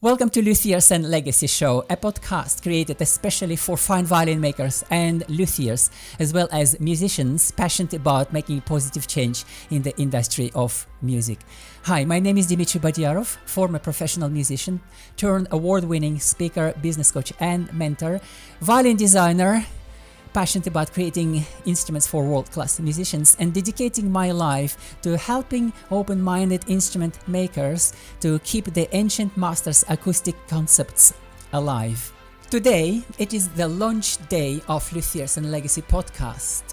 Welcome to Luthier's and Legacy Show, a podcast created especially for fine violin makers and luthiers, as well as musicians passionate about making positive change in the industry of music. Hi, my name is Dmitry Badiarov, former professional musician, turned award-winning speaker, business coach and mentor, violin designer, passionate about creating instruments for world-class musicians and dedicating my life to helping open-minded instrument makers to keep the ancient masters' acoustic concepts alive. Today, it is the launch day of Luthier's and Legacy podcast,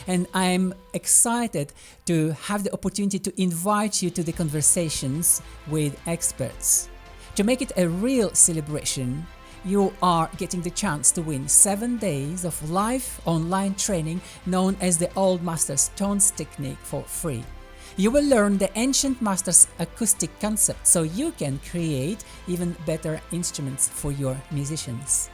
and I'm excited to have the opportunity to invite you to the conversations with experts. To make it a real celebration, you are getting the chance to win 7 days of live online training known as the Old Masters Tones Technique for free. You will learn the ancient masters' acoustic concept so you can create even better instruments for your musicians.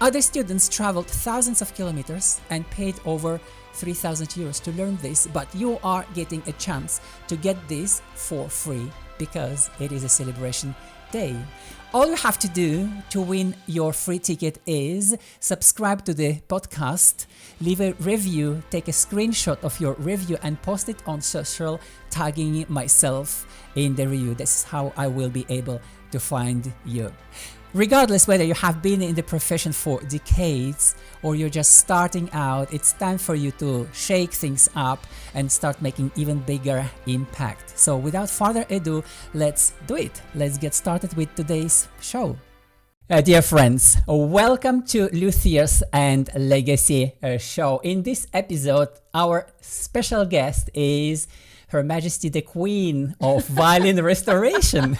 Other students traveled thousands of kilometers and paid over 3,000 euros to learn this, but you are getting a chance to get this for free because it is a celebration day. All you have to do to win your free ticket is subscribe to the podcast, leave a review, take a screenshot of your review and post it on social, tagging myself in the review. This is how I will be able to find you. Regardless whether you have been in the profession for decades or you're just starting out, it's time for you to shake things up and start making even bigger impact. So without further ado, let's do it. Let's get started with today's show. Dear friends, welcome to Luthier's and Legacy show. In this episode, our special guest is Her Majesty the Queen of Violin Restoration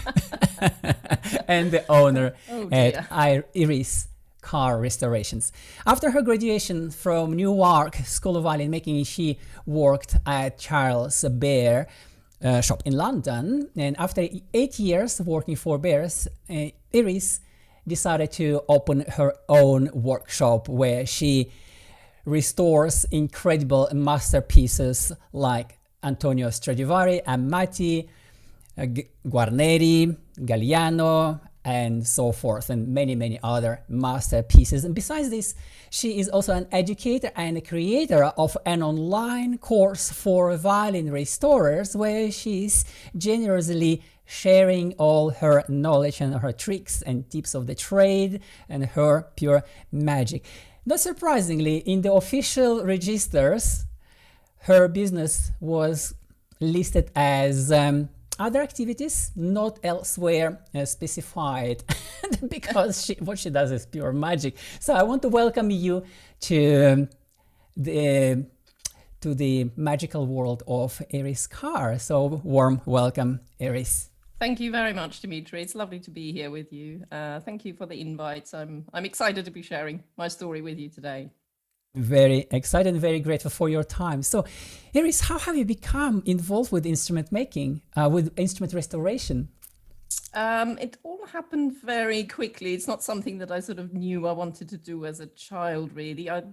and the owner at Iris Carr Restorations. After her graduation from Newark School of Violin Making, she worked at Charles Bear shop in London. And after 8 years working for Bears, Iris decided to open her own workshop where she restores incredible masterpieces like Antonio Stradivari, Amati, Guarneri, Galliano, and so forth, and many other masterpieces. And besides this, she is also an educator and a creator of an online course for violin restorers where she's generously sharing all her knowledge and her tricks and tips of the trade and her pure magic. Not surprisingly, in the official registers, her business was listed as other activities, not elsewhere specified, because what she does is pure magic. So I want to welcome you to the magical world of Iris Carr. So warm welcome, Iris. Thank you very much, Dmitry. It's lovely to be here with you. Thank you for the invite. I'm excited to be sharing my story with you today. Very excited and very grateful for your time. So, Iris, how have you become involved with instrument making, with instrument restoration? It all happened very quickly. It's not something that I sort of knew I wanted to do as a child, really. I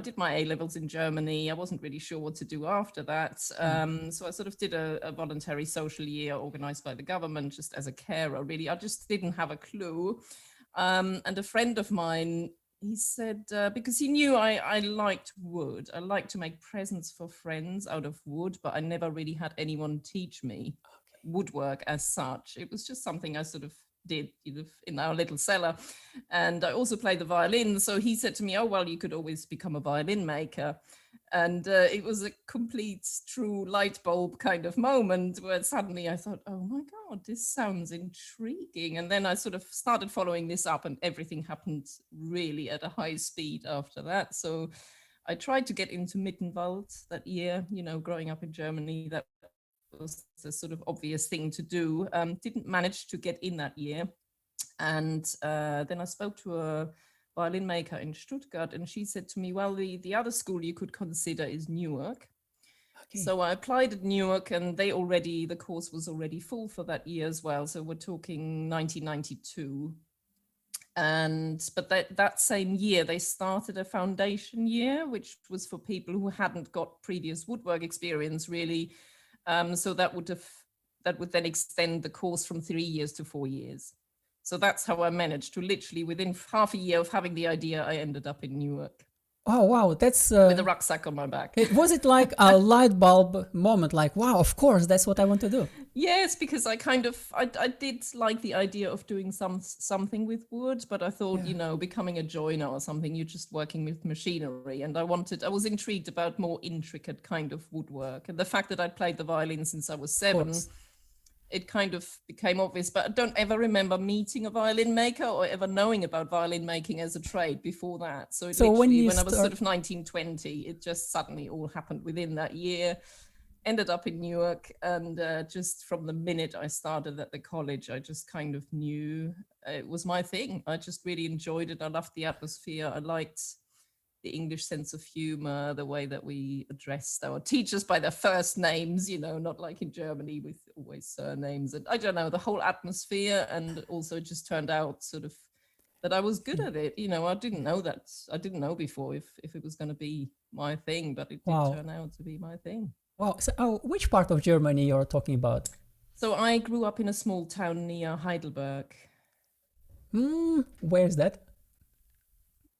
did my A-levels in Germany. I wasn't really sure what to do after that. So I sort of did a voluntary social year organized by the government just as a carer, really. I just didn't have a clue. And a friend of mine, he said, because he knew I liked wood. I liked to make presents for friends out of wood, but I never really had anyone teach me woodwork as such. It was just something I sort of did in our little cellar. And I also played the violin. So he said to me, oh, well, you could always become a violin maker. And it was a complete, true light bulb kind of moment where suddenly I thought, oh my God, this sounds intriguing. And then I sort of started following this up and everything happened really at a high speed after that. So I tried to get into Mittenwald that year, growing up in Germany, that was the sort of obvious thing to do. Didn't manage to get in that year. And then I spoke to a violin maker in Stuttgart, and she said to me, well, the other school you could consider is Newark. Okay. So I applied at Newark, and the course was already full for that year as well. So we're talking 1992. But that same year, they started a foundation year, which was for people who hadn't got previous woodwork experience, really. So that would then extend the course from 3 years to 4 years. So that's how I managed to literally, within half a year of having the idea, I ended up in Newark Oh wow, that's with a rucksack on my back. was it like a light bulb moment, like wow, of course that's what I want to do? Yes, because I did like the idea of doing something with wood, but I thought, Yeah. becoming a joiner or something, you're just working with machinery. And I was intrigued about more intricate kind of woodwork. And the fact that I'd played the violin since I was Of 7, course. it kind of became obvious. But I don't ever remember meeting a violin maker or ever knowing about violin making as a trade before that. So it So when literally, you when I was sort start, of 19, 20, it just suddenly all happened within that year. Ended up in Newark, and just from the minute I started at the college, I just kind of knew it was my thing. I just really enjoyed it. I loved the atmosphere. I liked the English sense of humor, the way that we addressed our teachers by their first names, not like in Germany with always surnames. And I don't know, the whole atmosphere. And also it just turned out sort of that I was good at it. I didn't know that. I didn't know before if it was going to be my thing, but it did wow, turn out to be my thing. wow. So which part of Germany you're talking about? So I grew up in a small town near Heidelberg. Where's that?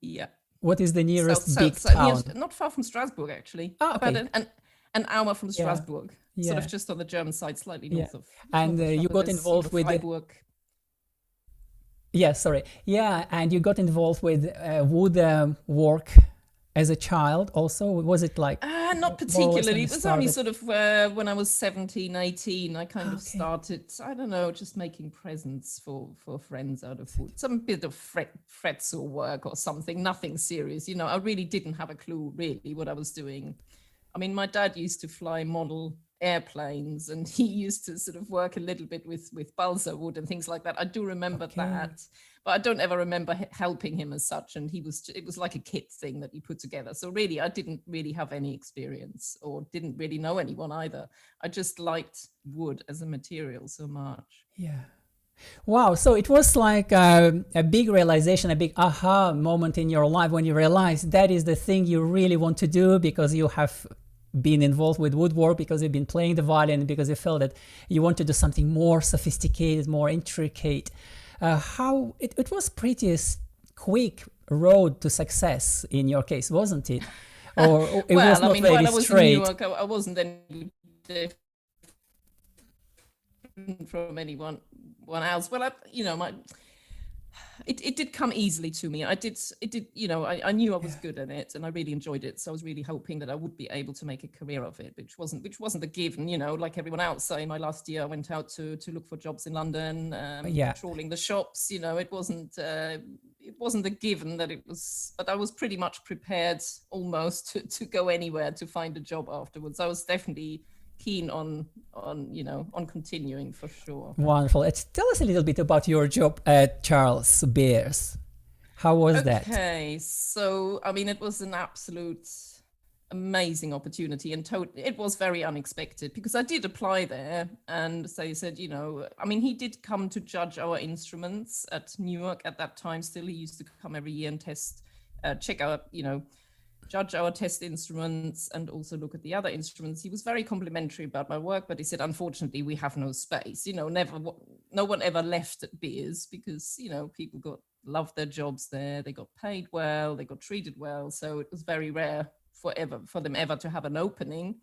Yeah. What is the nearest big So near, town? not far from Strasbourg, actually. Ah, About okay. an hour from Yeah, Strasbourg, sort yeah, of just on the German side, slightly yeah. north of And you Strasbourg. got There's, involved with the, Freiburg. yeah, sorry. Yeah, and you got involved with wood work as a child also. Was it like Not more or less when particularly. you It was only started? sort of when I was 17, 18, I kind Ah, of okay. started, I don't know, just making presents for friends out of wood. Some bit of fretzel work or something, nothing serious. I really didn't have a clue really what I was doing. I mean, my dad used to fly model airplanes, and he used to sort of work a little bit with balsa wood and things like that. I do remember Okay. that, but I don't ever remember helping him as such. And it was like a kit thing that he put together. So really, I didn't really have any experience or didn't really know anyone either. I just liked wood as a material so much. Yeah. Wow. So it was like a big realization, a big aha moment in your life when you realized that is the thing you really want to do because you have been involved with woodwork, because you've been playing the violin, because you felt that you want to do something more sophisticated, more intricate. How it was pretty quick road to success in your case, wasn't it? Or it was Well, I not mean, very while I was in New straight? York, I wasn't any different from anyone else. Well, it did come easily to me. I knew I was good at it, and I really enjoyed it. So I was really hoping that I would be able to make a career of it, which wasn't a given. Like everyone else. So in my last year, I went out to look for jobs in London, Yeah. patrolling the shops. It wasn't a given that it was, but I was pretty much prepared almost to go anywhere to find a job afterwards. I was definitely keen on continuing for sure. Wonderful. Tell us a little bit about your job at Charles Beers. How was that? Okay, so I mean, it was an absolute amazing opportunity, and it was very unexpected because I did apply there, and so he said, I mean, he did come to judge our instruments at Newark at that time. Still, he used to come every year and check out, judge our test instruments and also look at the other instruments. He was very complimentary about my work, but he said, unfortunately, we have no space. No one ever left at Beers because, people loved their jobs there. They got paid well, they got treated well. So it was very rare for them ever to have an opening.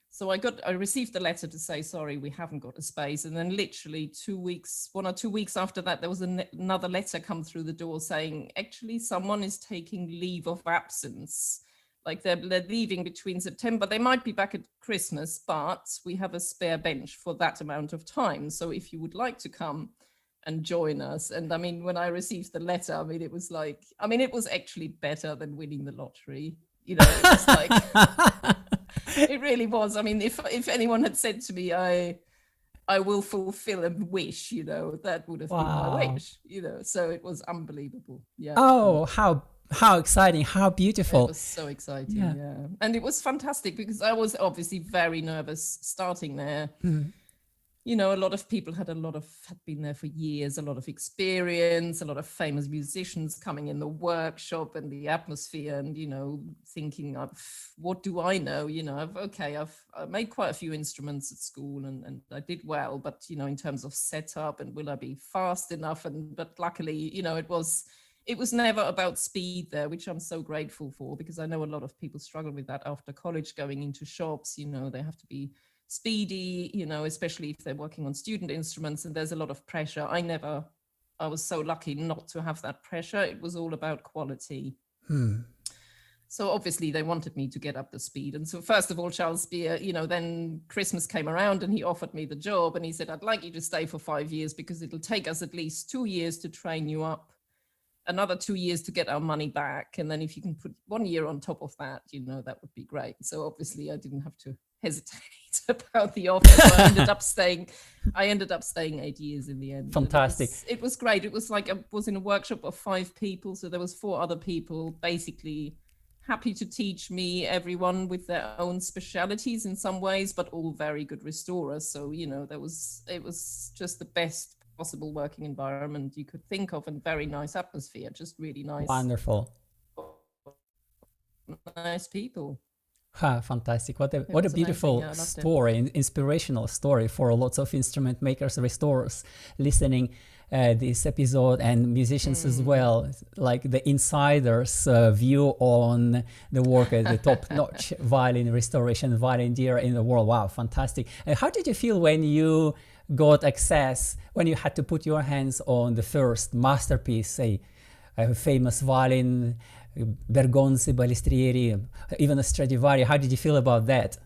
So I received the letter to say, sorry, we haven't got a space. And then literally 1 or 2 weeks after that, there was another letter come through the door saying, actually, someone is taking leave of absence. Like they're leaving between September. They might be back at Christmas, but we have a spare bench for that amount of time. So if you would like to come and join us. And I mean, when I received the letter, I mean, it was actually better than winning the lottery. It was like... It really was. I mean, if anyone had said to me, I will fulfill a wish, that would have been my wish, so it was unbelievable. Yeah. Oh, how exciting, how beautiful. It was so exciting. Yeah. And it was fantastic because I was obviously very nervous starting there. you know, a lot of people had been there for years, a lot of experience, a lot of famous musicians coming in the workshop and the atmosphere, and, you know, thinking, what do I know? You know, I made quite a few instruments at school, and I did well, but, you know, in terms of setup and will I be fast enough? But luckily, you know, it was never about speed there, which I'm so grateful for, because I know a lot of people struggle with that after college, going into shops. You know, they have to be speedy, you know, especially if they're working on student instruments, and there's a lot of pressure. I was so lucky not to have that pressure. It was all about quality. So obviously they wanted me to get up the speed. And so first of all, Charles Beer, you know, then Christmas came around and he offered me the job, and he said, I'd like you to stay for 5 years, because it'll take us at least 2 years to train you up, another 2 years to get our money back. And then if you can put 1 year on top of that, you know, that would be great. So obviously I didn't have to hesitate about the offer. So I ended up staying 8 years in the end. Fantastic. It was great. It was like I was in a workshop of 5 people. So there was 4 other people basically happy to teach me, everyone with their own specialities in some ways, but all very good restorers. So, you know, it was just the best possible working environment you could think of, and very nice atmosphere, just really nice. Wonderful. Nice people. Fantastic. What a beautiful story, inspirational story for lots of instrument makers, restorers listening this episode, and musicians as well, like the insider's view on the work at the top-notch violin restoration violinier in the world. Wow, fantastic. And how did you feel when you got access, when you had to put your hands on the first masterpiece, say a famous violin, Bergonzi, Balistrieri, even a Stradivari? How did you feel about that?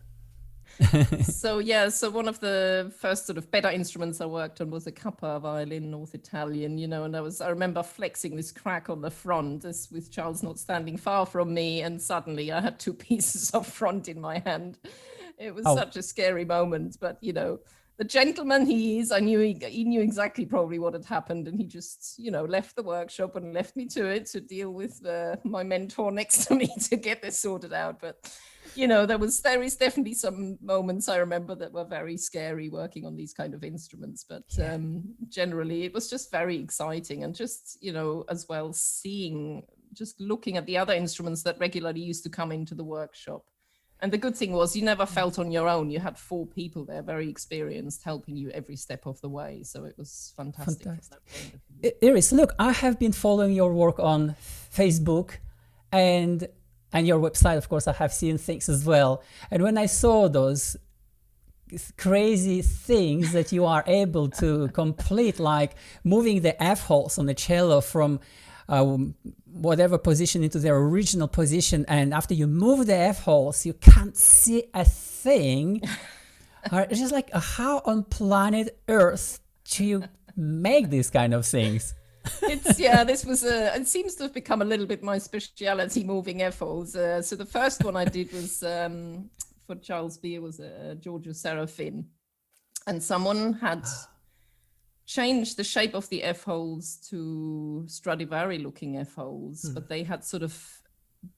So one of the first sort of better instruments I worked on was a Carr violin, North Italian, you know, and I remember flexing this crack on the front, as with Charles not standing far from me, and suddenly I had 2 pieces of front in my hand. It was such a scary moment, but, you know, the gentleman he is, I knew he knew exactly probably what had happened, and he just, you know, left the workshop and left me to it, to deal with my mentor next to me to get this sorted out. But, you know, there is definitely some moments I remember that were very scary working on these kind of instruments, but generally it was just very exciting, and just, you know, as well looking at the other instruments that regularly used to come into the workshop. And the good thing was, you never felt on your own. You had 4 people there, very experienced, helping you every step of the way. So it was fantastic. Iris, look, I have been following your work on Facebook and your website. Of course, I have seen things as well. And when I saw those crazy things that you are able to complete, like moving the F-holes on the cello from whatever position into their original position, and after you move the F-holes you can't see a thing. It's just like, how on planet Earth do you make these kind of things? It seems to have become a little bit my speciality, moving F-holes. So the first one I did was for Charles Beer, was a Giorgio Serafin, and someone had changed the shape of the F-holes to Stradivari looking F-holes, but they had sort of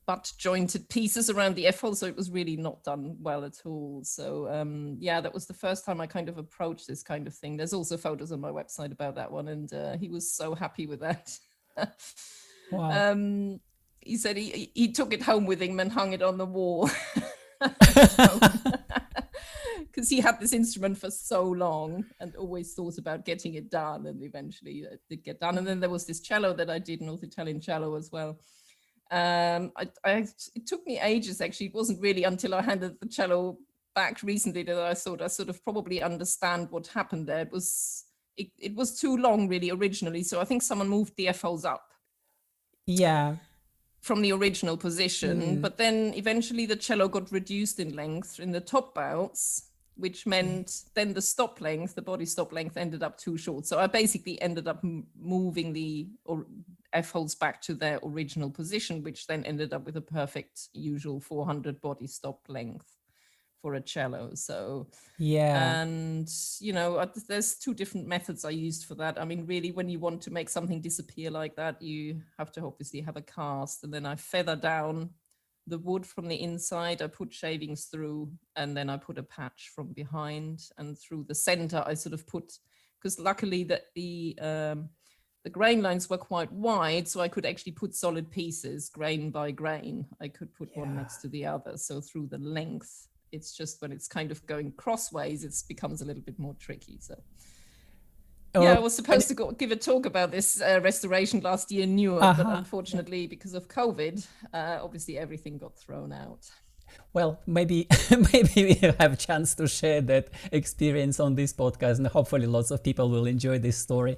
butt jointed pieces around the F-hole, so it was really not done well at all. So that was the first time I kind of approached this kind of thing. There's also photos on my website about that one, and he was so happy with that. Wow. He said he took it home with him and hung it on the wall. Because he had this instrument for so long and always thought about getting it done, and eventually it did get done. And then there was this cello that I did, North Italian cello as well. It took me ages, actually. It wasn't really until I handed the cello back recently that I thought I sort of probably understand what happened there. It was too long really originally, so I think someone moved the F-holes up. Yeah. From the original position, but then eventually the cello got reduced in length in the top bouts, which meant then the body stop length ended up too short. So I basically ended up moving the F-holes back to their original position, which then ended up with a perfect usual 400 body stop length for a cello. So and you know, there's 2 different methods I used for that. I mean, really, when you want to make something disappear like that, you have to obviously have a cast, and then I feather down the wood from the inside. I put shavings through, and then I put a patch from behind, and through the center I sort of put, because luckily that the grain lines were quite wide, so I could actually put solid pieces grain by grain. I could put one next to the other. So through the length, it's just when it's kind of going crossways, it becomes a little bit more tricky. So yeah, I was supposed to give a talk about this restoration last year in Newark, but unfortunately, because of COVID, obviously everything got thrown out. Well, maybe we have a chance to share that experience on this podcast, and hopefully lots of people will enjoy this story,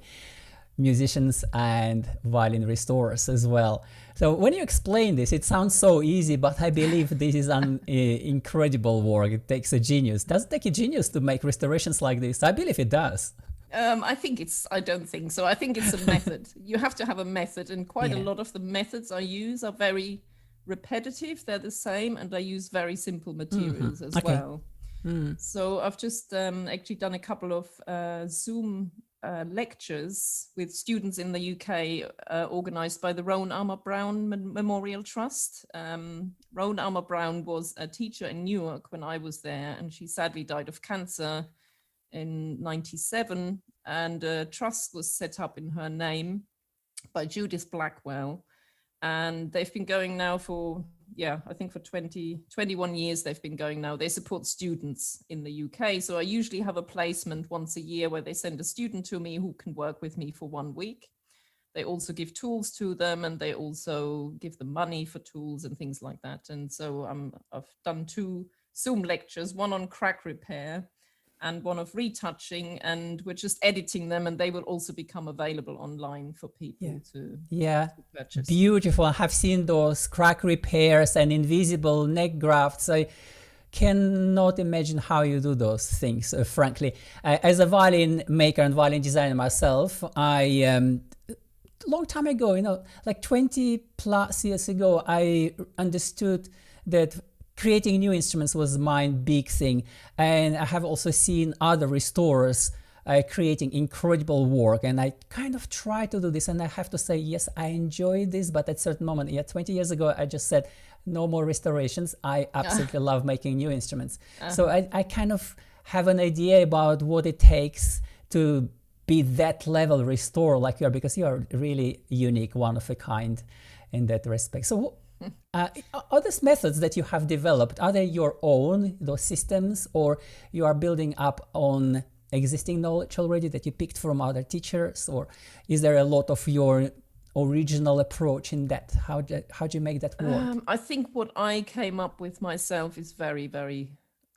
musicians and violin restorers as well. So when you explain this, it sounds so easy, but I believe this is an incredible work. It takes a genius. Does it take a genius to make restorations like this? I believe it does. I don't think so. I think it's a method. You have to have a method, and quite a lot of the methods I use are very repetitive. They're the same, and I use very simple materials as well. So I've just actually done a couple of Zoom lectures with students in the UK, organized by the Rowan Armour Brown Memorial Trust. Rowan Armour Brown was a teacher in Newark when I was there, and she sadly died of cancer in 97, and a trust was set up in her name by Judith Blackwell, and they've been going now for I think for 21 years they've been going now. They support students in the UK, so I usually have a placement once a year where they send a student to me who can work with me for 1 week. They also give tools to them, and they also give them money for tools and things like that. And so I've done 2 Zoom lectures, one on crack repair and one of retouching, and we're just editing them, and they will also become available online for people to purchase. Beautiful. I have seen those crack repairs and invisible neck grafts. I cannot imagine how you do those things, frankly. As a violin maker and violin designer myself, I long time ago, like 20 plus years ago, I understood that creating new instruments was my big thing, and I have also seen other restorers creating incredible work, and I kind of try to do this, and I have to say, yes, I enjoy this, but at a certain moment, 20 years ago, I just said, no more restorations. I absolutely love making new instruments. So I kind of have an idea about what it takes to be that level restorer like you are, because you are really unique, one of a kind in that respect. So are these methods that you have developed, are they your own, those systems, or you are building up on existing knowledge already that you picked from other teachers, or is there a lot of your original approach in that? How do you make that work? I think what I came up with myself is very, very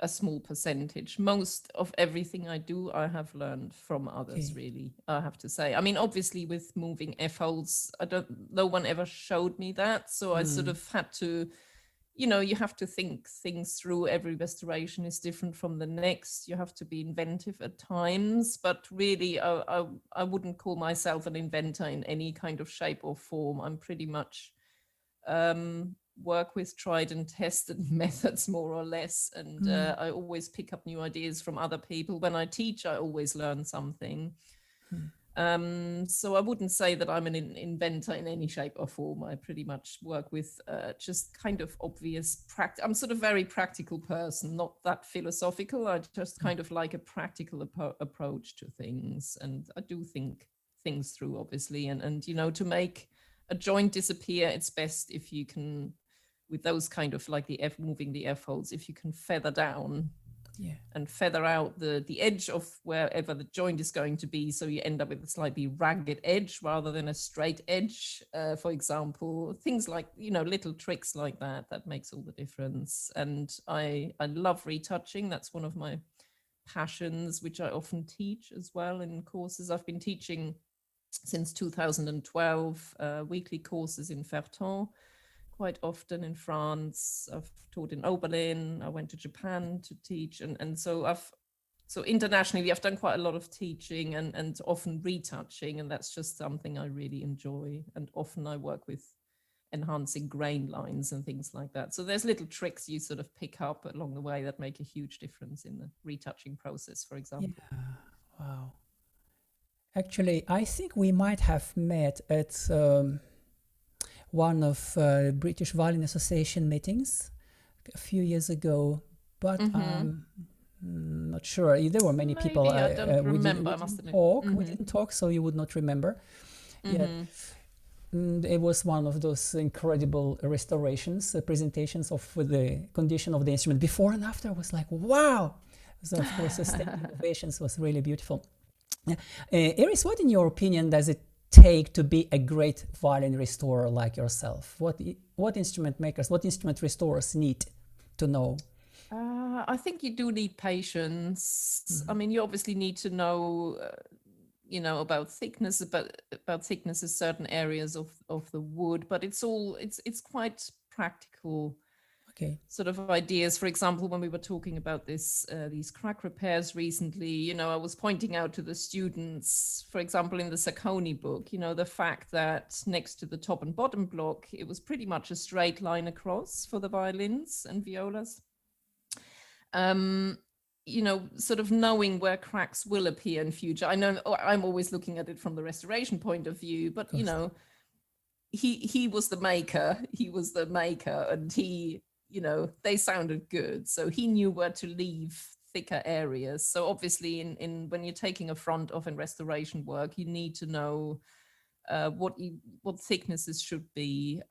a small percentage. Most of everything I do, I have learned from others, really, I have to say. I mean, obviously with moving F-holds, no one ever showed me that. So I sort of had to, you have to think things through. Every restoration is different from the next. You have to be inventive at times, but really I wouldn't call myself an inventor in any kind of shape or form. I'm pretty much work with tried and tested methods, more or less, and I always pick up new ideas from other people. When I teach, I always learn something. So I wouldn't say that I'm an inventor in any shape or form. I pretty much work with just kind of obvious I'm sort of very practical person, not that philosophical. I just kind of like a practical approach to things, and I do think things through, obviously, and to make a joint disappear, it's best if you can, with those kind of like moving the F-holds, if you can feather down and feather out the edge of wherever the joint is going to be, so you end up with a slightly ragged edge rather than a straight edge, for example. Things like, little tricks like that makes all the difference. And I love retouching. That's one of my passions, which I often teach as well in courses. I've been teaching since 2012 weekly courses in Ferton, quite often in France. I've taught in Oberlin. I went to Japan to teach, and so internationally I've done quite a lot of teaching and often retouching, and that's just something I really enjoy. And often I work with enhancing grain lines and things like that. So there's little tricks you sort of pick up along the way that make a huge difference in the retouching process, for example. Wow. Actually, I think we might have met at one of British Violin Association meetings a few years ago, but not sure. There were many people. Maybe I don't remember. I must admit. We didn't talk, so you would not remember. Yeah. It was one of those incredible restorations, presentations of the condition of the instrument before and after. I was like, wow! So of course, the standing ovations was really beautiful. Iris, what in your opinion does it take to be a great violin restorer like yourself? What instrument makers, what instrument restorers need to know? I think you do need patience. I mean, you obviously need to know, about thickness, about thickness of certain areas of the wood, but it's quite practical. Okay. Sort of ideas. For example, when we were talking about these crack repairs recently, I was pointing out to the students, for example, in the Sacconi book, the fact that next to the top and bottom block, it was pretty much a straight line across for the violins and violas. Sort of knowing where cracks will appear in future. I know I'm always looking at it from the restoration point of view, but he was the maker. He was the maker, and they sounded good. So he knew where to leave thicker areas. So obviously in when you're taking a front off in restoration work, you need to know what thicknesses should be,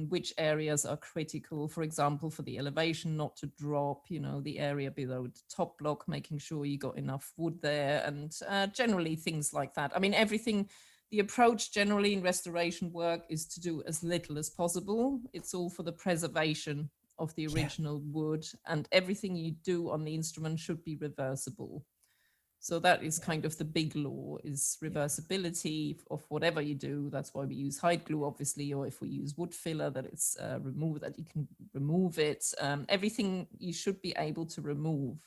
which areas are critical, for example, for the elevation not to drop, the area below the top block, making sure you got enough wood there, and generally things like that. I mean, the approach generally in restoration work is to do as little as possible. It's all for the preservation of the original wood, and everything you do on the instrument should be reversible. So that is kind of the big law, is reversibility of whatever you do. That's why we use hide glue, obviously, or if we use wood filler, that it's that you can remove it. Everything you should be able to remove.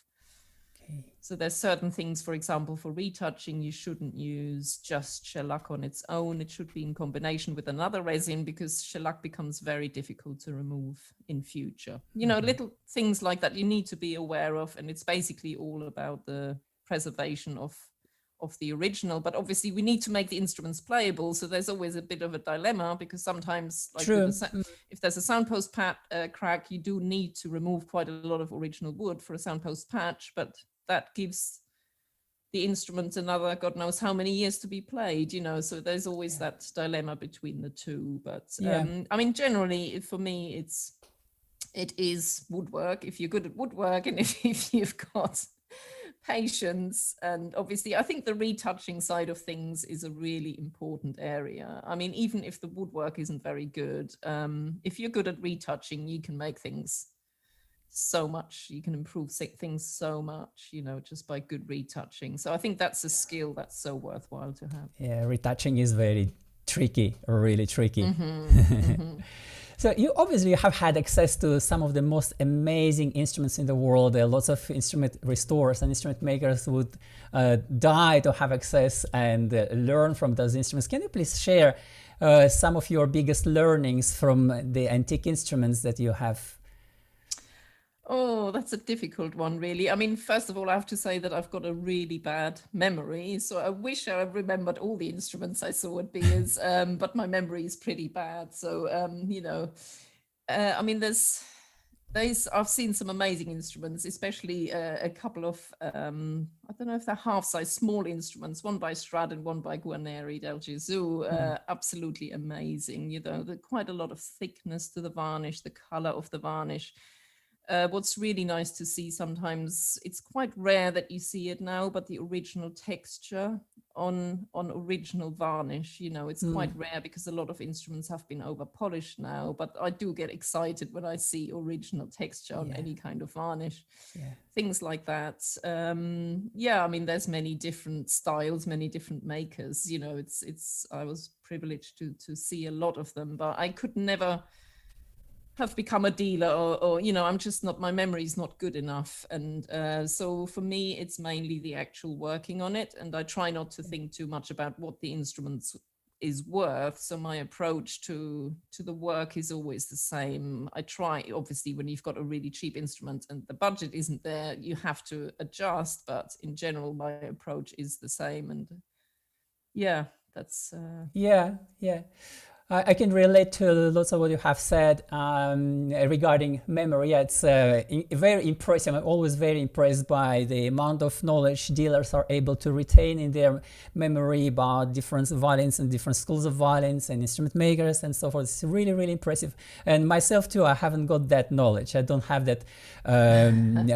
Okay. So there's certain things, for example, for retouching, you shouldn't use just shellac on its own. It should be in combination with another resin, because shellac becomes very difficult to remove in future. Little things like that you need to be aware of, and it's basically all about the preservation of the original. But obviously we need to make the instruments playable, so there's always a bit of a dilemma, because sometimes if there's a soundpost crack, you do need to remove quite a lot of original wood for a soundpost patch, but that gives the instrument another God knows how many years to be played, so there's always that dilemma between the two. But I mean, generally for me it is woodwork. If you're good at woodwork, and if you've got patience, and obviously I think the retouching side of things is a really important area. I mean, even if the woodwork isn't very good, if you're good at retouching, you can make things so much, you can improve things so much, just by good retouching. So I think that's a skill that's so worthwhile to have. Yeah, retouching is very tricky, really tricky. So you obviously have had access to some of the most amazing instruments in the world. There are lots of instrument restorers and instrument makers who would die to have access and learn from those instruments. Can you please share some of your biggest learnings from the antique instruments that you have? Oh, that's a difficult one, really. I mean, first of all, I have to say that I've got a really bad memory. So I wish I remembered all the instruments I saw at Beers, but my memory is pretty bad. So, I mean, I've seen some amazing instruments, especially a couple of, I don't know if they're half-size small instruments, one by Strad and one by Guarneri del Gesù, absolutely amazing. Quite a lot of thickness to the varnish, the color of the varnish. What's really nice to see sometimes, it's quite rare that you see it now, but the original texture on original varnish, it's quite rare, because a lot of instruments have been over polished now, but I do get excited when I see original texture on any kind of varnish. Things like that. I mean, there's many different styles, many different makers, I was privileged to see a lot of them, but I could never have become a dealer, or I'm just not, my memory is not good enough. And so for me, it's mainly the actual working on it. And I try not to think too much about what the instruments is worth. So my approach to the work is always the same. I try, obviously, when you've got a really cheap instrument and the budget isn't there, you have to adjust. But in general, my approach is the same. And that's... I can relate to lots of what you have said regarding memory. Yeah, it's very impressive. I'm always very impressed by the amount of knowledge dealers are able to retain in their memory about different violins and different schools of violins and instrument makers and so forth. It's really, really impressive. And myself too, I haven't got that knowledge. I don't have that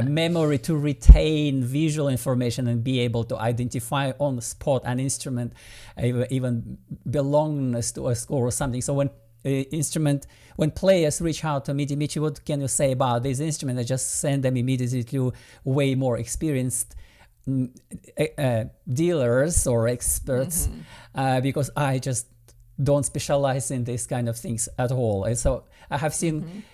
memory to retain visual information and be able to identify on the spot an instrument, even belongs to a score or something. So when players reach out to me, Dmitry, what can you say about this instrument? I just send them immediately to way more experienced dealers or experts, because I just don't specialize in this kind of things at all. And so I have seen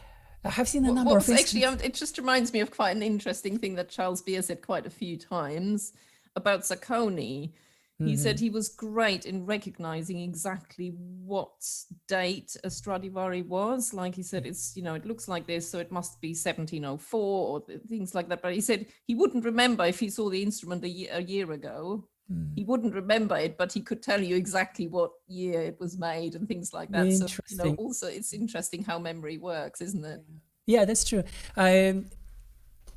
a number of actually, it just reminds me of quite an interesting thing that Charles Beer said quite a few times about Zacconi. He said he was great in recognizing exactly what date a Stradivari was. Like he said, it's, it looks like this, so it must be 1704 or things like that. But he said he wouldn't remember if he saw the instrument a year ago. He wouldn't remember it, but he could tell you exactly what year it was made and things like that. So, also it's interesting how memory works, isn't it? Yeah, that's true. I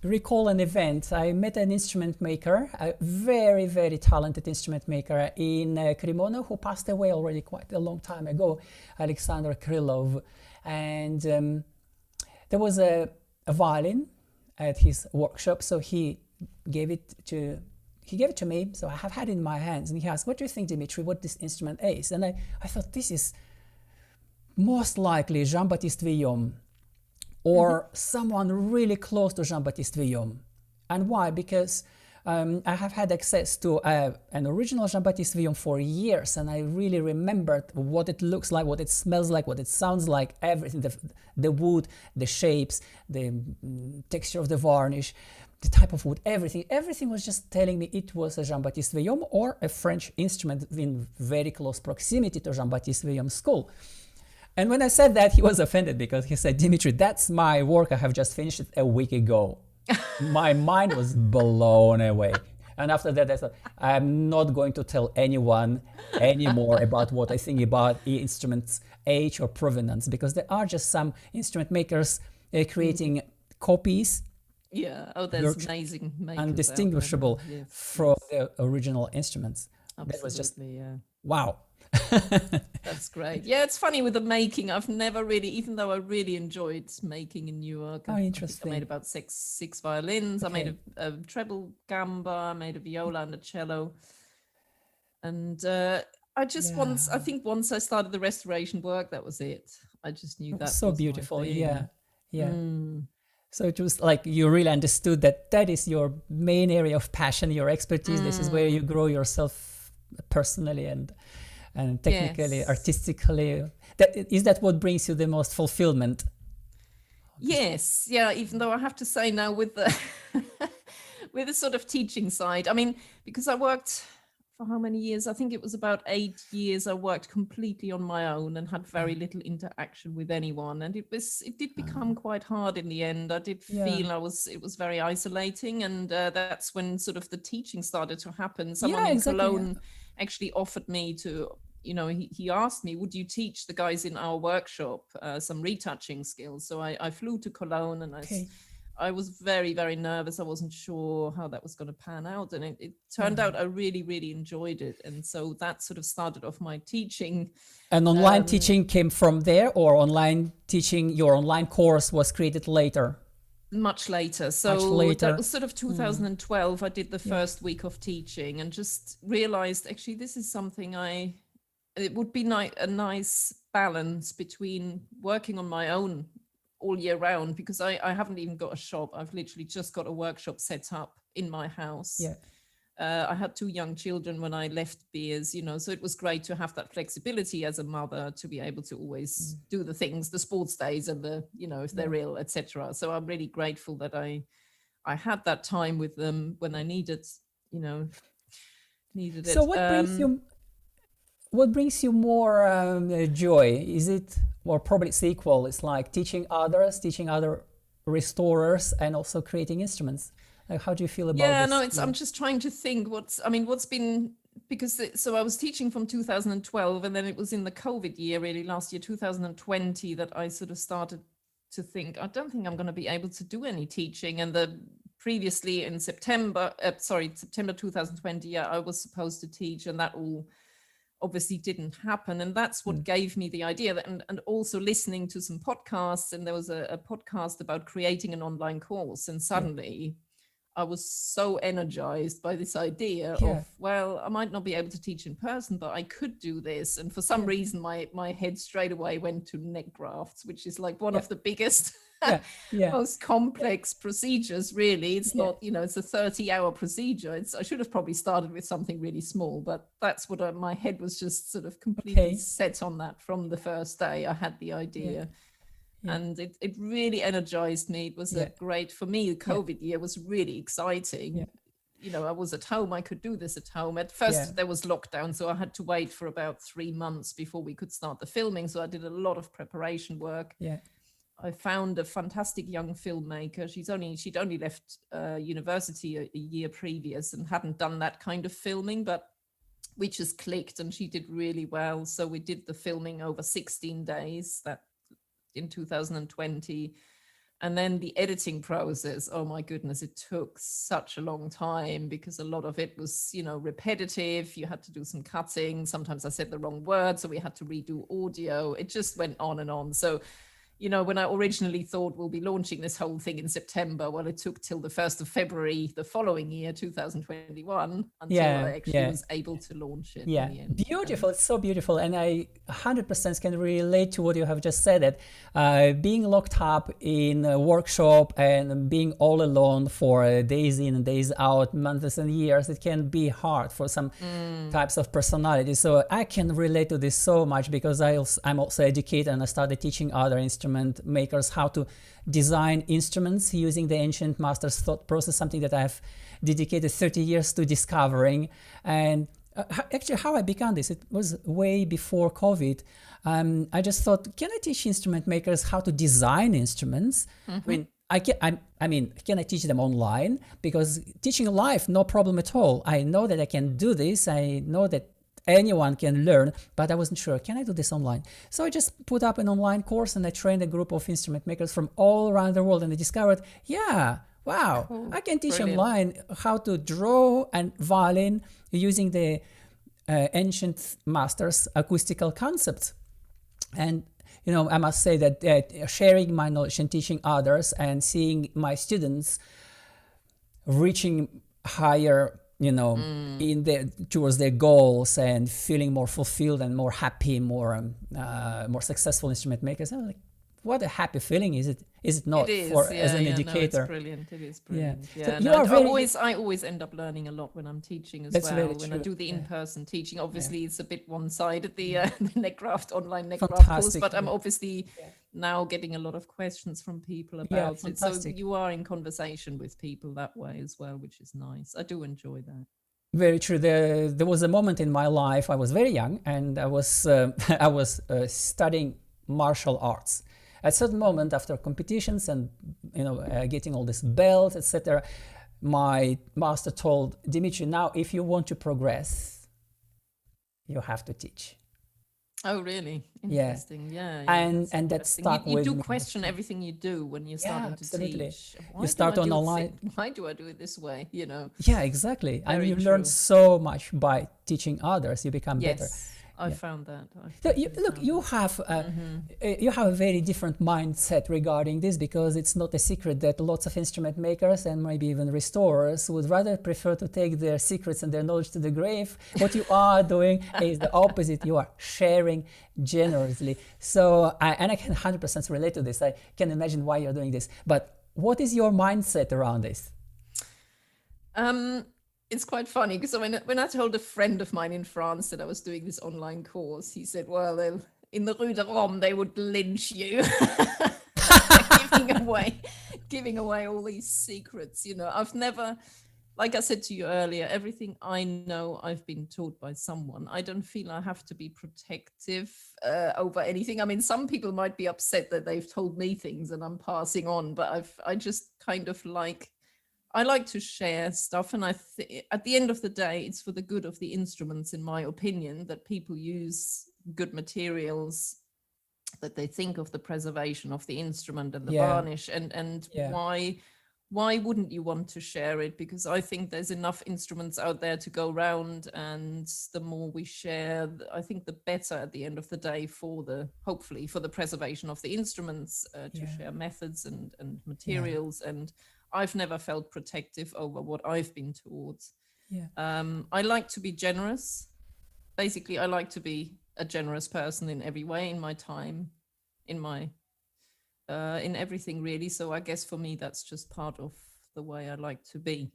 recall an event. I met an instrument maker, a very, very talented instrument maker in Cremona, who passed away already quite a long time ago, Alexander Krylov. And there was a violin at his workshop, so he gave it to me, so I have had it in my hands, and he asked, "What do you think, Dmitry, what this instrument is?" And I thought, this is most likely Jean-Baptiste Vuillaume, or someone really close to Jean-Baptiste Vuillaume. And why? Because I have had access to an original Jean-Baptiste Vuillaume for years, and I really remembered what it looks like, what it smells like, what it sounds like, everything, the wood, the shapes, the texture of the varnish, the type of wood, everything was just telling me it was a Jean-Baptiste Vuillaume or a French instrument in very close proximity to Jean-Baptiste Vuillaume's school. And when I said that, he was offended because he said, "Dmitry, that's my work. I have just finished it a week ago." My mind was blown away. And after that, I thought, I'm not going to tell anyone anymore about what I think about instruments' age or provenance, because there are just some instrument makers creating copies. Yeah, there's amazing makers undistinguishable from the original instruments. Absolutely, that was just, yeah. Wow. That's great. Yeah, it's funny with the making. I've never really, even though I really enjoyed making in Newark. Oh, interesting. I made about six violins. Okay. I made a treble gamba. I made a viola and a cello. And I just once I started the restoration work, that was it. I just knew that so was beautiful. Yeah. So it was like you really understood that is your main area of passion, your expertise. This is where you grow yourself personally and technically, artistically. Is that what brings you the most fulfillment? Yes, yeah, even though I have to say now with the with the sort of teaching side, I mean, because I worked for how many years? I think it was about 8 years. I worked completely on my own and had very little interaction with anyone, and it did become quite hard in the end. I did feel it was very isolating, and that's when sort of the teaching started to happen. Someone in Cologne actually offered me to, he asked me, would you teach the guys in our workshop some retouching skills? So I flew to Cologne, and I was very, very nervous. I wasn't sure how that was going to pan out. And it turned out I really, really enjoyed it. And so that sort of started off my teaching. And online teaching came from there, or online teaching, your online course was created later? Much later. So that was sort of 2012. I did the first week of teaching and just realized, actually, this is something it would be a nice balance between working on my own all year round, because I haven't even got a shop. I've literally just got a workshop set up in my house. I had 2 young children when I left Beers, so it was great to have that flexibility as a mother to be able to always do the things, the sports days and the, if they're ill, etc. So I'm really grateful that I had that time with them when I needed it. So what brings you more joy? Is it, or probably it's equal, it's like teaching other restorers and also creating instruments? Like, how do you feel about this? I'm just trying to think what's been because so I was teaching from 2012, and then it was in the COVID year, really last year, 2020, that I sort of started to think, I don't think I'm going to be able to do any teaching. And the previously in September 2020, yeah, I was supposed to teach, and that all obviously didn't happen. And that's what gave me the idea that, and also listening to some podcasts, and there was a podcast about creating an online course, and suddenly I was so energized by this idea of, well, I might not be able to teach in person, but I could do this. And for some reason, my head straight away went to neck grafts, which is like one of the biggest, most complex procedures, really. It's not, you know, it's a 30-hour procedure. I should have probably started with something really small, but that's what my head was just sort of completely set on that from the first day I had the idea. And it really energized me. It was a great, for me, the COVID year was really exciting. You know, I was at home, I could do this at home. At first there was lockdown, so I had to wait for about 3 months before we could start the filming. So I did a lot of preparation work. I found a fantastic young filmmaker. She'd only left university a year previous and hadn't done that kind of filming, but we just clicked, and she did really well. So we did the filming over 16 days, that in 2020. And then the editing process, oh my goodness, it took such a long time, because a lot of it was, you know, repetitive. You had to do some cutting. Sometimes I said the wrong word, so we had to redo audio. It just went on and on. So, you know, when I originally thought we'll be launching this whole thing in September, well, it took till the 1st of February the following year, 2021, until I actually was able to launch it. Yeah, beautiful. It's so beautiful. And I 100% can relate to what you have just said, that being locked up in a workshop and being all alone for days in and days out, months and years, it can be hard for some types of personality. So I can relate to this so much, because I'm also educator, and I started teaching other instrument makers how to design instruments using the ancient master's thought process, something that I've dedicated 30 years to discovering. And actually how I began this, it was way before COVID. I just thought, can I teach instrument makers how to design instruments? I mean, can I teach them online? Because teaching live, no problem at all. I know that I can do this. I know that anyone can learn, but I wasn't sure, can I do this online? So I just put up an online course, and I trained a group of instrument makers from all around the world, and I discovered, wow, I can teach online how to draw and violin using the ancient masters' acoustical concepts. And you know, I must say that sharing my knowledge and teaching others, and seeing my students reaching higher, you know, towards their goals, and feeling more fulfilled and more happy, more successful instrument makers. I'm like, what a happy feeling is it? Is it not as an educator? No, it's brilliant. It is brilliant. So I always end up learning a lot when I'm teaching as well. When I do the in-person teaching, obviously it's a bit one-sided, the online neck graft course, but I'm obviously now getting a lot of questions from people about it. So you are in conversation with people that way as well, which is nice. I do enjoy that. Very true. There was a moment in my life, I was very young, and I was studying martial arts. At a certain moment, after competitions and getting all this belts, etc., my master told Dmitry, now if you want to progress, you have to teach. Oh, really? Interesting. Yeah. And that stuck with me. You do question everything you do when you're starting to teach. You start on online. Why do I do it this way? You know. Yeah, exactly. And you learn so much by teaching others. You become better. I found that. You have a very different mindset regarding this, because it's not a secret that lots of instrument makers and maybe even restorers would rather prefer to take their secrets and their knowledge to the grave. What you are doing is the opposite. You are sharing generously. So, I can 100% relate to this. I can imagine why you're doing this. But what is your mindset around this? It's quite funny, because when I told a friend of mine in France that I was doing this online course, he said, well, in the Rue de Rome, they would lynch you. giving away all these secrets. You know, I've never, like I said to you earlier, everything I know I've been taught by someone. I don't feel I have to be protective over anything. I mean, some people might be upset that they've told me things and I'm passing on, but I just kind of like, I like to share stuff, and at the end of the day, it's for the good of the instruments, in my opinion, that people use good materials, that they think of the preservation of the instrument and the varnish, and why wouldn't you want to share it? Because I think there's enough instruments out there to go round, and the more we share, I think the better at the end of the day hopefully for the preservation of the instruments, to share methods and materials. And I've never felt protective over what I've been taught. I like to be generous. Basically, I like to be a generous person in every way, in my time, in everything really. So I guess for me, that's just part of the way I like to be.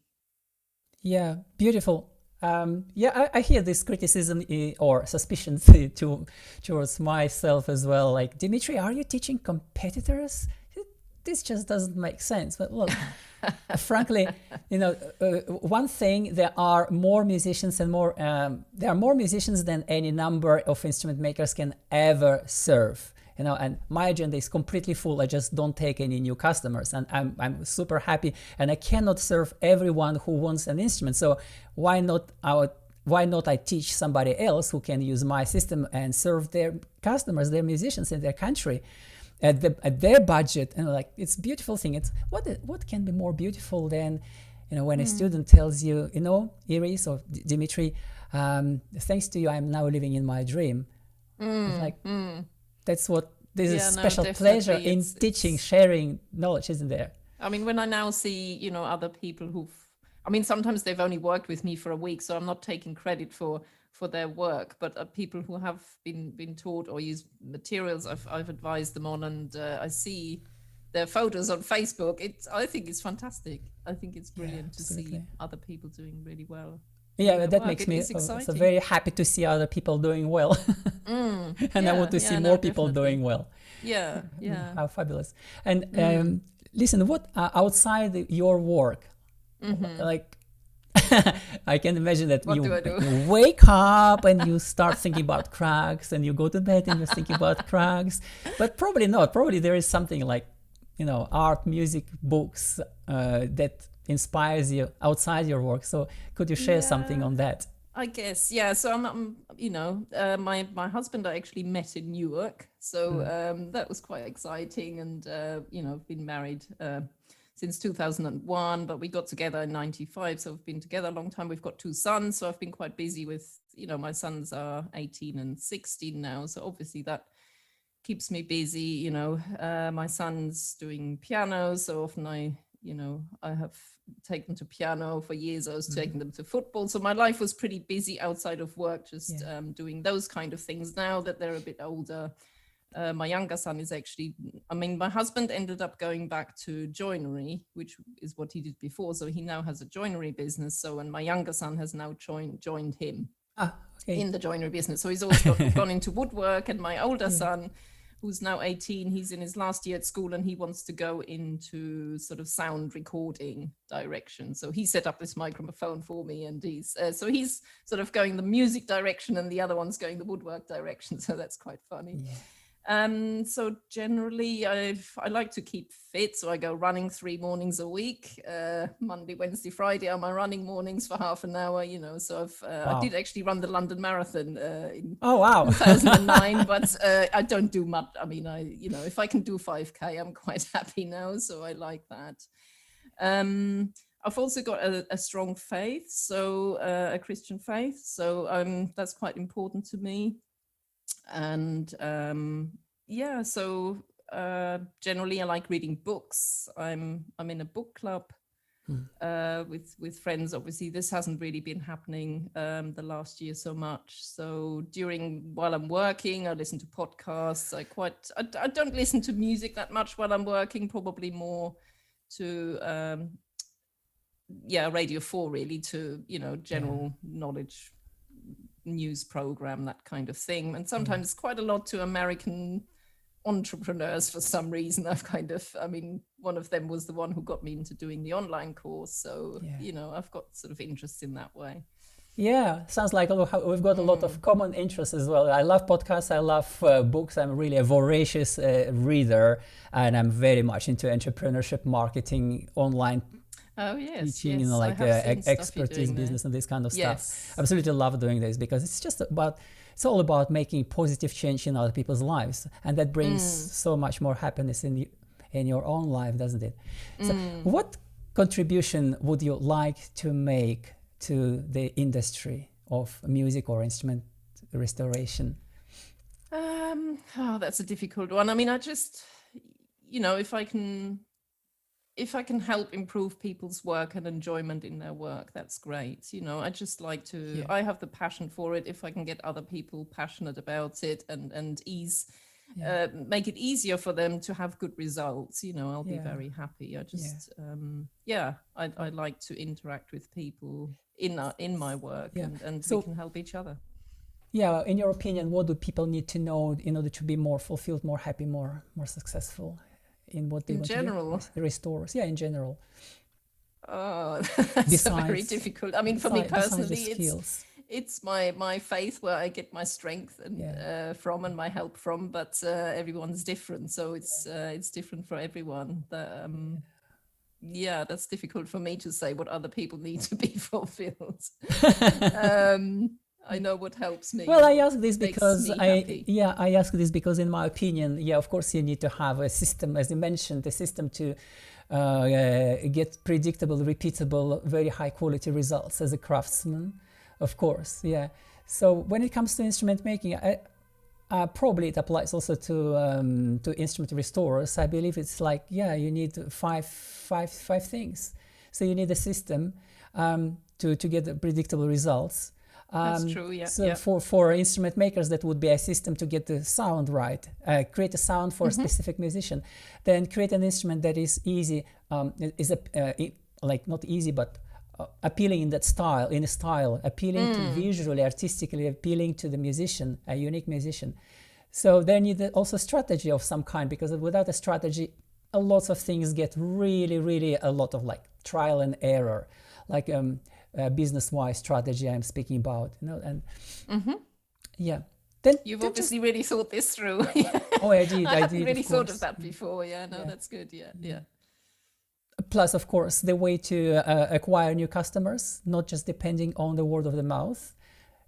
Yeah, beautiful. I hear this criticism or suspicions towards myself as well. Like, Dmitry, are you teaching competitors? This just doesn't make sense. But look, frankly, one thing, there are more musicians and there are more musicians than any number of instrument makers can ever serve. And my agenda is completely full. I just don't take any new customers, and I'm super happy. And I cannot serve everyone who wants an instrument. So why not I teach somebody else who can use my system and serve their customers, their musicians in their country, at their budget? And like, it's a beautiful thing. It's what can be more beautiful than when a student tells you, Iris or Dmitry, thanks to you, I'm now living in my dream. It's like. That's what there's a special pleasure in teaching, sharing knowledge, isn't there? I mean, when I now see, other people sometimes they've only worked with me for a week, so I'm not taking credit for their work, but people who have been taught or used materials I've advised them on, and I see their photos on Facebook. I think it's fantastic. I think it's brilliant to see other people doing really well. Yeah, that makes me so very happy to see other people doing well. And I want to see more people doing well. Yeah. How fabulous. And listen, what outside your work, like, I can imagine that you wake up and you start thinking about Krugs, and you go to bed and you're thinking about Krugs. But probably not. Probably there is something like, art, music, books that inspires you outside your work. So could you share something on that? I guess, yeah. So I'm my husband I actually met in Newark, so that was quite exciting. And I've been married since 2001, but we got together in 95, so we've been together a long time. We've got 2 sons, so I've been quite busy with, my sons are 18 and 16 now, so obviously that keeps me busy. My son's doing piano, so often I have taken to piano for years. I was taking them to football. So my life was pretty busy outside of work, just doing those kind of things. Now that they're a bit older, my younger son is my husband ended up going back to joinery, which is what he did before. So he now has a joinery business. And my younger son has now joined him in the joinery business. So he's also gone into woodwork. And my older son, who's now 18, he's in his last year at school, and he wants to go into sort of sound recording direction. So he set up this microphone for me, and he's sort of going the music direction, and the other one's going the woodwork direction. So that's quite funny. So generally I like to keep fit, so I go running 3 mornings a week. Monday, Wednesday, Friday are my running mornings for half an hour, so I did actually run the London Marathon in 2009, but I don't do much. I mean, if I can do 5K, I'm quite happy now, so I like that. I've also got a strong faith, so a Christian faith, so that's quite important to me. And generally I like reading books. I'm in a book club with friends. Obviously this hasn't really been happening the last year so much, so while I'm working I listen to podcasts. I don't listen to music that much while I'm working, probably more to Radio 4 really, to general knowledge news program, that kind of thing. And sometimes quite a lot to American entrepreneurs for some reason. One of them was the one who got me into doing the online course, so I've got sort of interest in that way. Sounds like we've got a lot of common interests as well. I love podcasts, I love books. I'm really a voracious reader, and I'm very much into entrepreneurship, marketing, online Oh yes, teaching, yes. I like have seen stuff you're expertise doing there. business and this kind of Yes. stuff. Absolutely love doing this because it's all about making positive change in other people's lives, and that brings so much more happiness in your own life, doesn't it? So what contribution would you like to make to the industry of music or instrument restoration? Oh, that's a difficult one. I mean, I just, if I can help improve people's work and enjoyment in their work, that's great. I just like to, I have the passion for it. If I can get other people passionate about it and make it easier for them to have good results, I'll be very happy. I just, I like to interact with people in my work and so we can help each other. Yeah, in your opinion, what do people need to know in order to be more fulfilled, more happy, more successful in what they want general? To do? Restorers, in general. Oh, that's very difficult. I mean, for me personally, it's my faith where I get my strength and from and my help from. But everyone's different, so it's different for everyone. That's difficult for me to say what other people need to be fulfilled. I know what helps me. Well, I ask this because I ask this because, in my opinion, of course, you need to have a system, as you mentioned, a system to get predictable, repeatable, very high quality results as a craftsman, of course. So when it comes to instrument making, probably it applies also to instrument restorers. I believe it's like you need five things. So you need a system to get the predictable results. That's true, for instrument makers, that would be a system to get the sound right, create a sound for a specific musician, then create an instrument that is easy, not easy, but appealing in a style, appealing to visually, artistically appealing to the musician, a unique musician. So there need also strategy of some kind, because without a strategy, a lot of things get really a lot of like trial and error, like business-wise strategy I'm speaking about, and then you've obviously really thought this through. Oh, I did. I hadn't really thought of that before. That's good. Plus, of course, the way to acquire new customers, not just depending on the word of the mouth.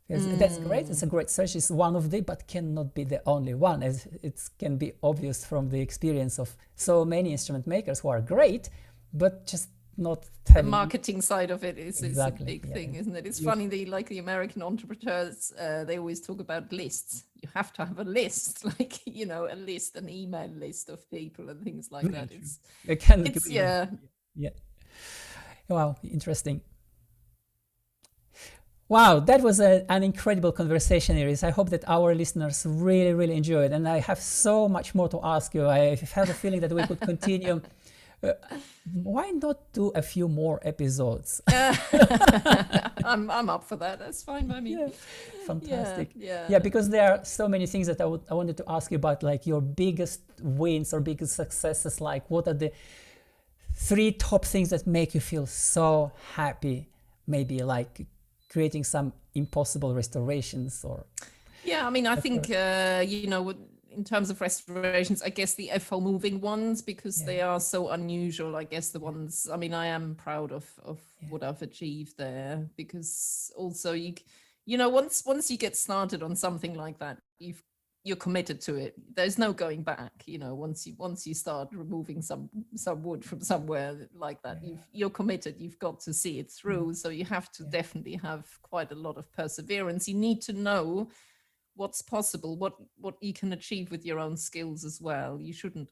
That's great. It's a great search. It's one of the, but cannot be the only one, as it can be obvious from the experience of so many instrument makers who are great, but just not the marketing side of it is a big thing, isn't it? It's funny, the American entrepreneurs, they always talk about lists. You have to have a list, like, a list, an email list of people and things like that. Wow, interesting. Wow, that was an incredible conversation, Iris. I hope that our listeners really enjoyed, and I have so much more to ask you. I have a feeling that we could continue. Why not do a few more episodes? I'm up for that. That's fine by me. Fantastic. Because there are so many things that I wanted to ask you about, like your biggest wins or biggest successes. Like, what are the 3 top things that make you feel so happy? Maybe like creating some impossible restorations, or I think in terms of restorations, I guess the FO moving ones, because they are so unusual. I guess the ones, I am proud of what I've achieved there, because also once you get started on something like that, you're committed to it. There's no going back. Once you start removing some wood from somewhere like that, you're committed. You've got to see it through. So you have to definitely have quite a lot of perseverance. You need to know what's possible, what you can achieve with your own skills as well. You shouldn't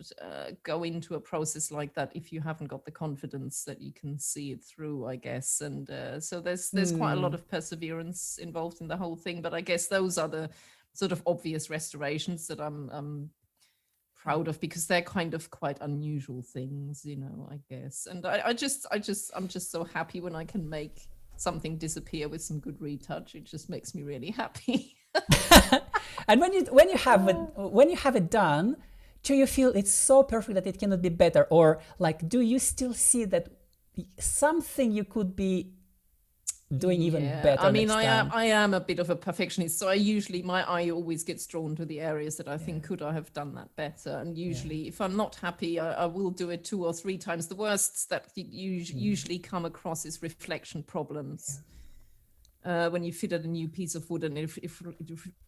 go into a process like that if you haven't got the confidence that you can see it through, I guess. And so there's quite a lot of perseverance involved in the whole thing. But I guess those are the sort of obvious restorations that I'm proud of, because they're kind of quite unusual things, I guess. And I'm just so happy when I can make something disappear with some good retouch. It just makes me really happy. And when you have it done, do you feel it's so perfect that it cannot be better, or like do you still see that something you could be doing even Yeah, better I mean, next time. I am a bit of a perfectionist, so my eye always gets drawn to the areas that I think could I have done that better. And usually, if I'm not happy, I will do it 2 or 3 times. The worst that you usually come across is reflection problems. When you fit at a new piece of wood and if it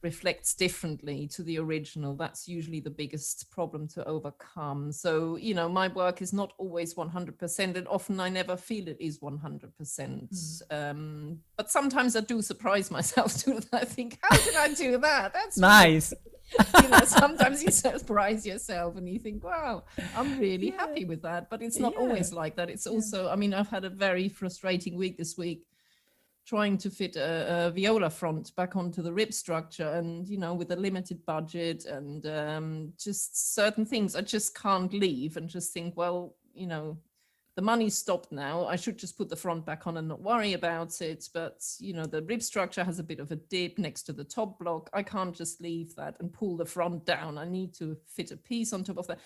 reflects differently to the original, that's usually the biggest problem to overcome. So, you know, my work is not always 100%, and often I never feel it is 100%. But sometimes I do surprise myself too. I think, how did I do that? That's Nice. you know, sometimes you surprise yourself and you think, wow, I'm really happy with that. But it's not always like that. It's also, I mean, I've had a very frustrating week this week, trying to fit a viola front back onto the rib structure, and, you know, with a limited budget and just certain things I just can't leave and just think, well, you know, the money's stopped now. I should just put the front back on and not worry about it. But, you know, the rib structure has a bit of a dip next to the top block. I can't just leave that and pull the front down. I need to fit a piece on top of that,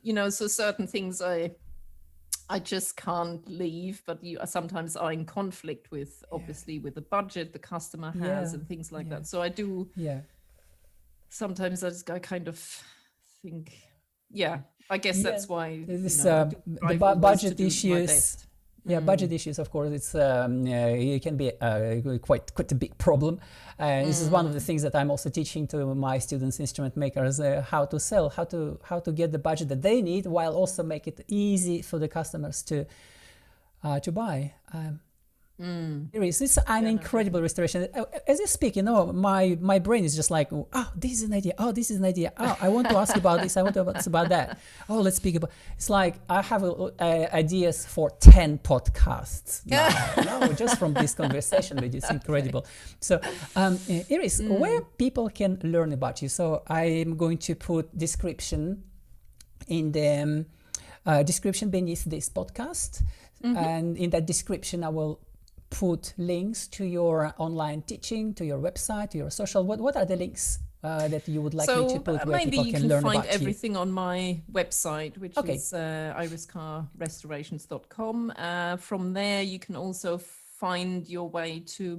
you know, so certain things I just can't leave, but you sometimes are in conflict with, obviously, with the budget the customer has and things like that. So I do, sometimes I kind of think, I guess that's why this, the budget issues. Budget issues, of course, it's it can be quite a big problem. This is one of the things that I'm also teaching to my students, instrument makers, how to sell, how to get the budget that they need, while also make it easy for the customers to buy. It's an incredible restoration. As you speak, you know, my brain is just like, oh, this is an idea. Oh, this is an idea. Oh, I want to ask you about this. I want to ask about that. Oh, let's speak about. It's like I have ideas for 10 podcasts now, just from this conversation with you. It's incredible. So, Iris, where people can learn about you? So I'm going to put description in the description beneath this podcast, and in that description I will put links to your online teaching, to your website, to your social. What are the links that you would like me to put where people can learn about you? Maybe you can find everything on my website, which is iriscarrestorations.com. From there, you can also find your way to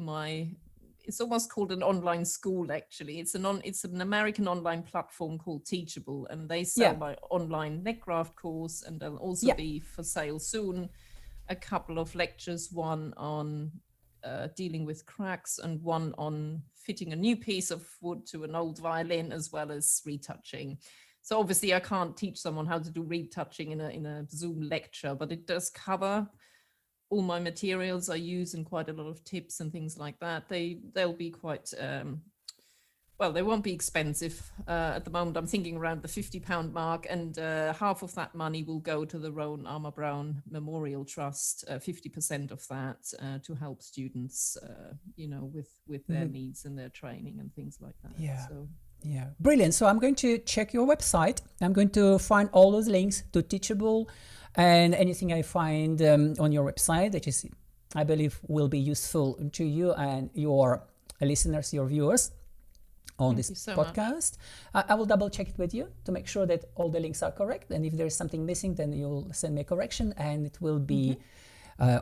it's almost called an online school, actually. It's an American online platform called Teachable, and they sell my online neckgraft course, and they'll also be for sale soon. A couple of lectures, one on dealing with cracks and one on fitting a new piece of wood to an old violin, as well as retouching. So obviously I can't teach someone how to do retouching in a Zoom lecture, but it does cover all my materials I use and quite a lot of tips and things like that. They'll be quite well, they won't be expensive. At the moment, I'm thinking around the £50 mark, and half of that money will go to the Rowan Armour Brown Memorial Trust, 50% of that to help students, you know, with their needs and their training and things like that. Yeah, brilliant. So I'm going to check your website. I'm going to find all those links to Teachable and anything I find on your website that is, I believe, will be useful to you and your listeners, your viewers on this podcast. I will double check it with you to make sure that all the links are correct, and if there is something missing, then you'll send me a correction and it will be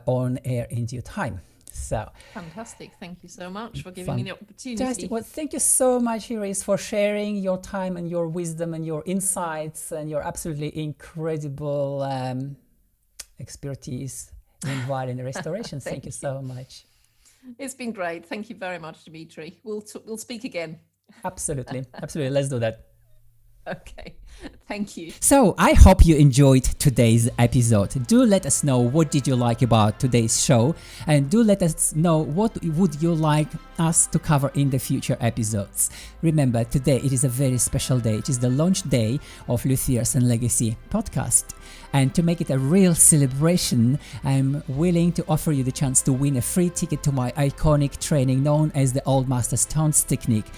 on air in due time. So fantastic. Thank you so much for giving me the opportunity. Fantastic. Well, thank you so much, Iris, for sharing your time and your wisdom and your insights and your absolutely incredible expertise in violin restoration. Thank you so much. It's been great. Thank you very much, Dmitry. We'll speak again. Absolutely. Let's do that. Okay, thank you. So I hope you enjoyed today's episode. Do let us know what did you like about today's show, and do let us know what would you like us to cover in the future episodes. Remember, today it is a very special day. It is the launch day of Luthier's and Legacy podcast. And to make it a real celebration, I'm willing to offer you the chance to win a free ticket to my iconic training known as the Old Master Stones technique.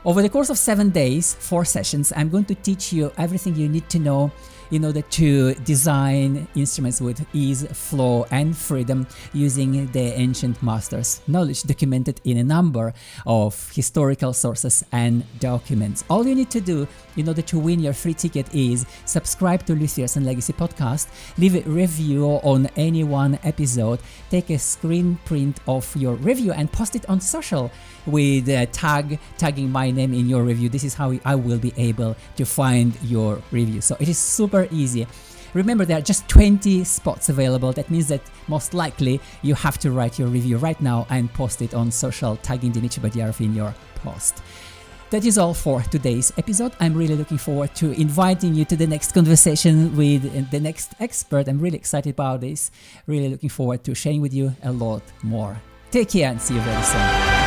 Over the course of 7 days, 4 sessions, I'm going to teach you everything you need to know in order to design instruments with ease, flow and freedom using the ancient masters' knowledge documented in a number of historical sources and documents. All you need to do in order to win your free ticket is subscribe to Luthier's and Legacy podcast, leave a review on any one episode, take a screen print of your review and post it on social with tagging my name in your review. This is how I will be able to find your review. So it is super easy. Remember, there are just 20 spots available. That means that most likely you have to write your review right now and post it on social, tagging Dmitry Badiarov in your post. That is all for today's episode. I'm really looking forward to inviting you to the next conversation with the next expert. I'm really excited about this. Really looking forward to sharing with you a lot more. Take care and see you very soon.